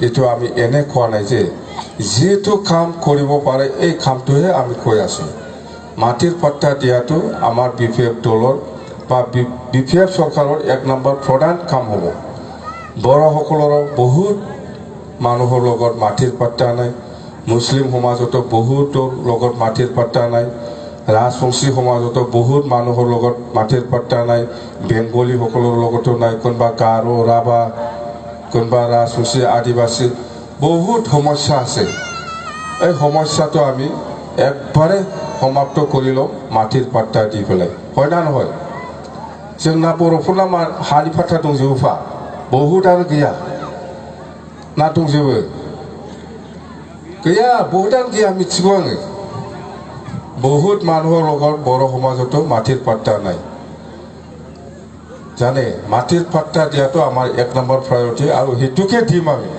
এইটো আমি এনে কোৱা নাই যে যিটো কাম কৰিব পাৰে এই কামটোহে আমি কৈ আছোঁ মাটিৰ পাট্টা দিয়াটো আমাৰ BPF দলৰ বা BPF চৰকাৰৰ 1 নম্বৰ প্ৰধান কাম হ'ব বড়োসকলৰ বহুত মানুহৰ লগত মাটিৰ পাট্টা নাই মুছলিম সমাজতো বহুতৰ লগত মাটিৰ পাট্টা নাই ৰাজবংশী সমাজতো বহুত মানুহৰ লগত মাটিৰ পাট্টা নাই বেংগলী সকলৰ লগতো নাই কোনবা গাৰো ৰাভা কোনবা ৰাজবংশী আদিবাসী বহুত সমস্যা আছে এই সমস্যাটো আমি একবাৰে সমাপ্ত কৰি লওঁ মাটিৰ পাট্টা দি পেলাই হয় না নহয় जोंना बर'फोरना हानि पाट्टा दंजोबोफा बहुत आरो गैया ना दंजोबो गैया बहुतानो गैया मिथिगौ आङो बहुत মানুহৰ লগত बर' সমাজতো মাটিৰ পাট্টা নাই জানে মাটিৰ পাট্টা দিয়াটো আমাৰ 1 নম্বৰ প্ৰায়োৰিটি আৰু হেতুকে দিম আমি